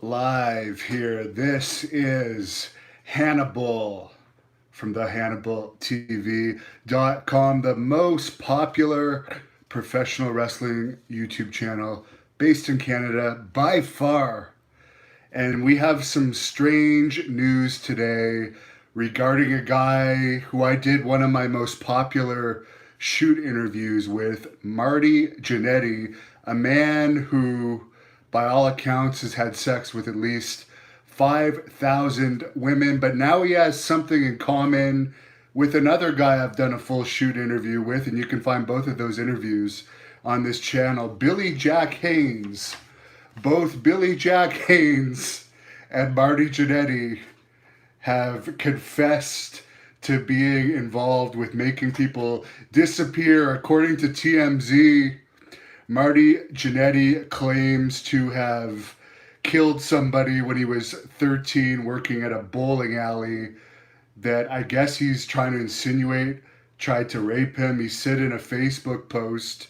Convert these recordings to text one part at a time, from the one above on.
Live here. This is Hannibal from the HannibalTV.com, the most popular professional wrestling YouTube channel based in Canada by far. And we have some strange news today regarding a guy who I did one of my most popular shoot interviews with, Marty Jannetty, a man who, by all accounts, has had sex with at least 5,000 women, but now he has something in common with another guy I've done a full shoot interview with, and you can find both of those interviews on this channel, Billy Jack Haynes. Both Billy Jack Haynes and Marty Jannetty have confessed to being involved with making people disappear. According to TMZ, Marty Jannetty claims to have killed somebody when he was 13 working at a bowling alley that I guess he's trying to insinuate tried to rape him. He said in a Facebook post,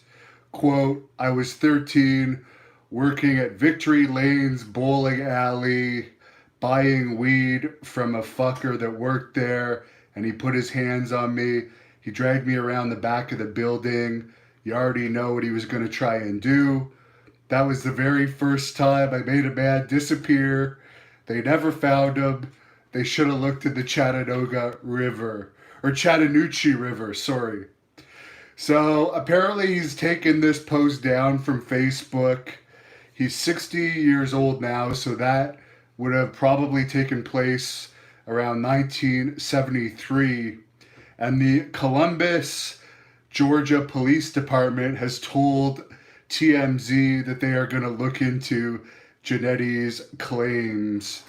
quote, "I was 13 working at Victory Lane's bowling alley buying weed from a fucker that worked there, and he put his hands on me. He dragged me around the back of the building. You already know what he was going to try and do. That was the very first time I made a man disappear. They never found him. They should have looked at the Chattanooga River, or Chattahoochee River, sorry." So apparently he's taken this post down from Facebook. He's 60 years old now, so that would have probably taken place around 1973. And the Columbus, Georgia Police Department has told TMZ that they are going to look into Jannetty's claims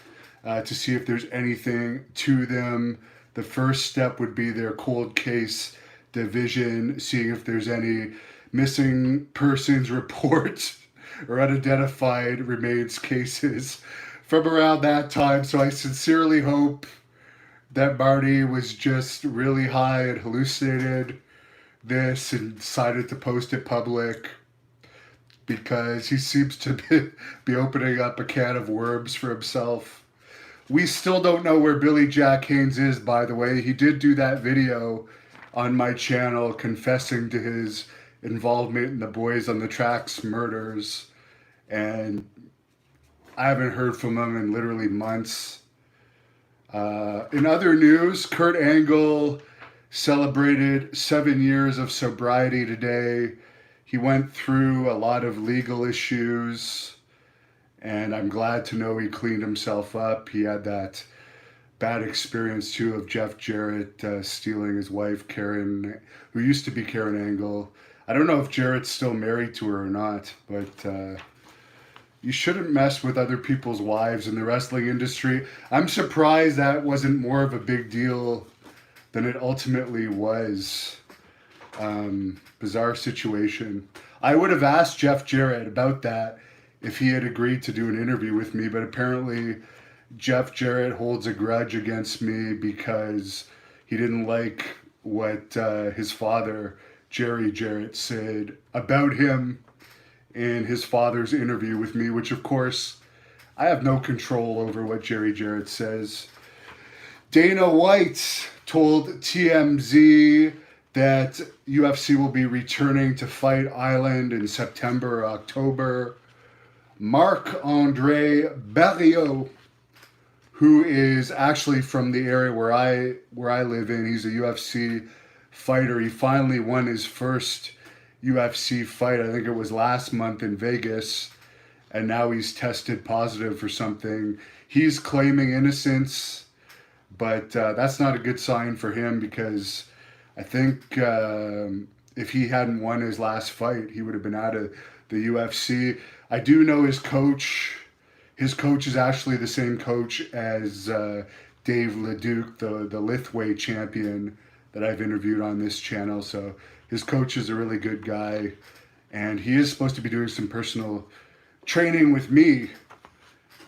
to see if there's anything to them. The first step would be their cold case division, seeing if there's any missing persons reports or unidentified remains cases from around that time. So I sincerely hope that Marty was just really high and hallucinated this and decided to post it public, because he seems to be opening up a can of worms for himself. We still don't know where Billy Jack Haynes is, by the way. He did do that video on my channel confessing to his involvement in the Boys on the Tracks murders, and I haven't heard from him in literally months. In other news, Kurt Angle celebrated 7 years of sobriety today. He went through a lot of legal issues, and I'm glad to know he cleaned himself up. He had that bad experience too of Jeff Jarrett stealing his wife, Karen, who used to be Karen Angle. I don't know if Jarrett's still married to her or not, but you shouldn't mess with other people's wives in the wrestling industry. I'm surprised that wasn't more of a big deal than it ultimately was. Bizarre situation. I would have asked Jeff Jarrett about that if he had agreed to do an interview with me, but apparently Jeff Jarrett holds a grudge against me because he didn't like what his father, Jerry Jarrett, said about him in his father's interview with me, which of course I have no control over what Jerry Jarrett says. Dana White told TMZ that UFC will be returning to Fight Island in September or October. Marc-Andre Barriault, who is actually from the area where I live in, he's a UFC fighter. He finally won his first UFC fight. I think it was last month in Vegas, and now he's tested positive for something. He's claiming innocence, but that's not a good sign for him, because I think if he hadn't won his last fight, he would have been out of the UFC. I do know his coach. His coach is actually the same coach as Dave Leduc, the Lithway champion that I've interviewed on this channel. So his coach is a really good guy, and he is supposed to be doing some personal training with me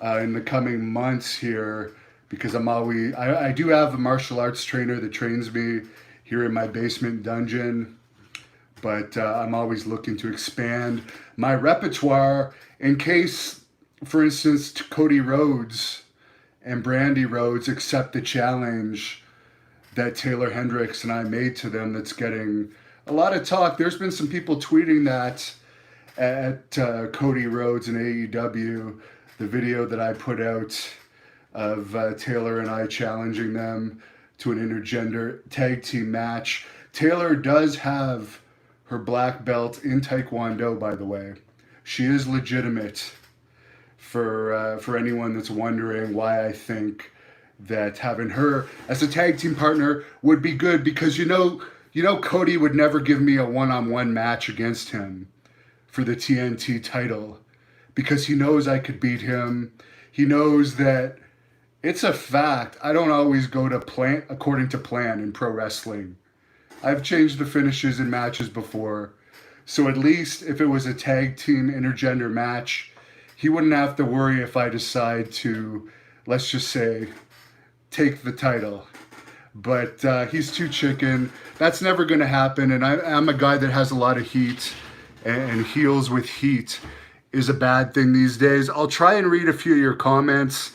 in the coming months here, because I do have a martial arts trainer that trains me here in my basement dungeon, but I'm always looking to expand my repertoire in case for instance, Cody Rhodes and Brandy Rhodes accept the challenge that Taylor Hendricks and I made to them that's getting a lot of talk. There's been some people tweeting that at Cody Rhodes and AEW, the video that I put out of Taylor and I challenging them to an intergender tag team match. Taylor does have her black belt in Taekwondo, by the way. She is legitimate. For anyone that's wondering why I think that having her as a tag team partner would be good, because Cody would never give me a one-on-one match against him for the TNT title because he knows I could beat him. He knows that it's a fact. I don't always go to plan according to plan in pro wrestling. I've changed the finishes in matches before. So at least if it was a tag team intergender match, he wouldn't have to worry if I decide to, let's just say, take the title. But he's too chicken. That's never going to happen. And I'm a guy that has a lot of heat, and heels with heat is a bad thing these days. I'll try and read a few of your comments.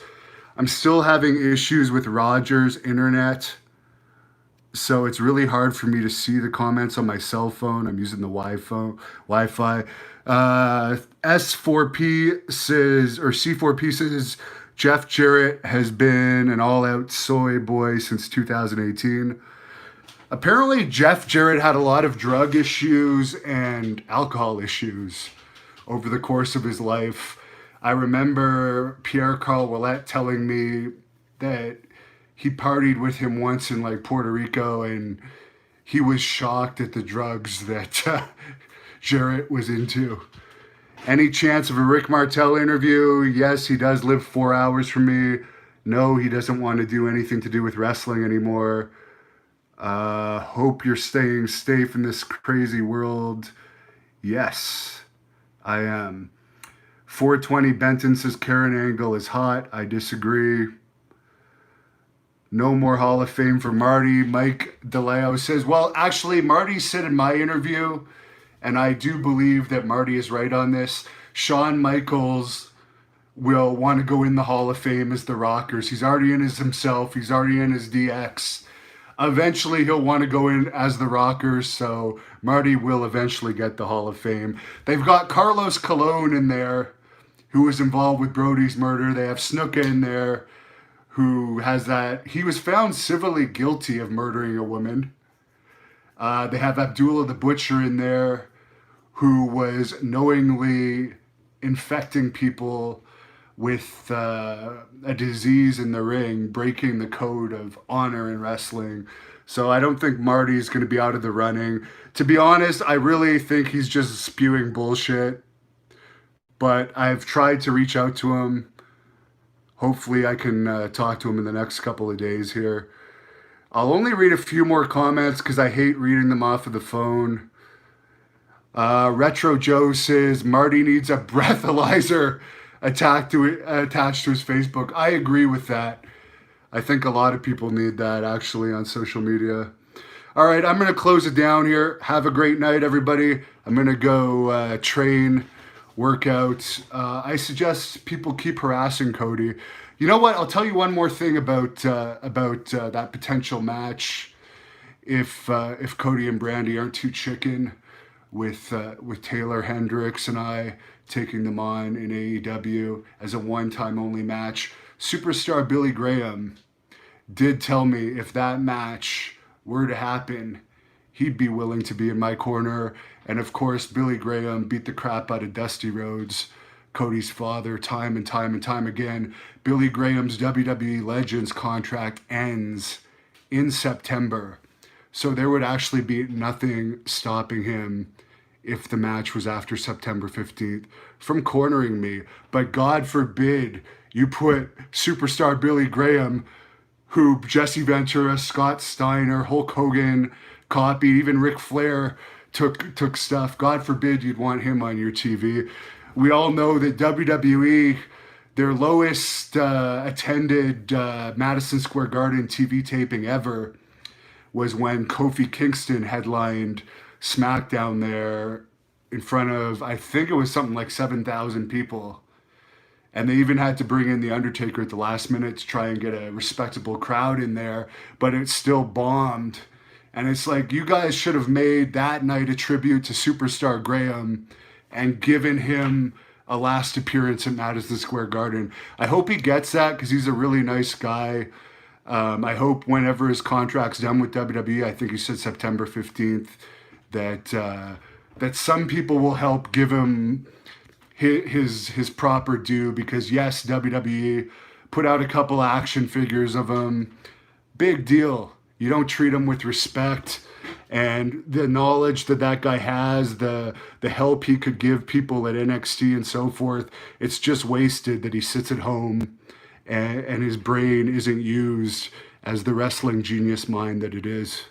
I'm still having issues with Rogers' internet, so it's really hard for me to see the comments on my cell phone. I'm using the Wi-Fi. S4P says, or C4P says, Jeff Jarrett has been an all-out soy boy since 2018. Apparently, Jeff Jarrett had a lot of drug issues and alcohol issues over the course of his life. I remember Pierre Carl Ouellet telling me that he partied with him once in like Puerto Rico, and he was shocked at the drugs that Jarrett was into. Any chance of a Rick Martel interview? Yes, he does live 4 hours from me. No, he doesn't want to do anything to do with wrestling anymore. Hope you're staying safe in this crazy world. Yes, I am. 420 Benton says Karen Angle is hot. I disagree. No more Hall of Fame for Marty. Mike DeLeo says, well, actually, Marty said in my interview, and I do believe that Marty is right on this, Shawn Michaels will want to go in the Hall of Fame as the Rockers. He's already in as himself. He's already in as DX. Eventually, he'll want to go in as the Rockers, so Marty will eventually get the Hall of Fame. They've got Carlos Colon in there, who was involved with Brody's murder. They have Snuka in there, who has that. He was found civilly guilty of murdering a woman. They have Abdullah the Butcher in there, who was knowingly infecting people with a disease in the ring, breaking the code of honor in wrestling. So I don't think Marty's going to be out of the running. To be honest, I really think he's just spewing bullshit. But I've tried to reach out to him. Hopefully I can talk to him in the next couple of days here. I'll only read a few more comments because I hate reading them off of the phone. Retro Joe says, Marty needs a breathalyzer attached to his Facebook. I agree with that. I think a lot of people need that actually on social media. All right, I'm going to close it down here. Have a great night, everybody. I'm going to go train, workout. I suggest people keep harassing Cody. You know what? I'll tell you one more thing about that potential match. If Cody and Brandy aren't too chicken with Taylor Hendricks and I taking them on in AEW as a one-time only match, Superstar Billy Graham did tell me if that match were to happen, he'd be willing to be in my corner. And of course, Billy Graham beat the crap out of Dusty Rhodes, Cody's father, time and time and time again. Billy Graham's WWE Legends contract ends in September. So there would actually be nothing stopping him if the match was after September 15th from cornering me. But God forbid you put Superstar Billy Graham, who Jesse Ventura, Scott Steiner, Hulk Hogan copied, even Ric Flair took stuff. God forbid you'd want him on your TV. We all know that WWE, their lowest attended Madison Square Garden TV taping ever was when Kofi Kingston headlined SmackDown there in front of, I think it was something like 7,000 people. And they even had to bring in The Undertaker at the last minute to try and get a respectable crowd in there, but it still bombed. And it's like, you guys should have made that night a tribute to Superstar Graham and given him a last appearance at Madison Square Garden. I hope he gets that because he's a really nice guy. I hope whenever his contract's done with WWE, I think he said September 15th, that some people will help give him his proper due, because yes, WWE put out a couple action figures of him. Big deal. You don't treat him with respect, and the knowledge that that guy has, the help he could give people at NXT and so forth, it's just wasted that he sits at home and his brain isn't used as the wrestling genius mind that it is.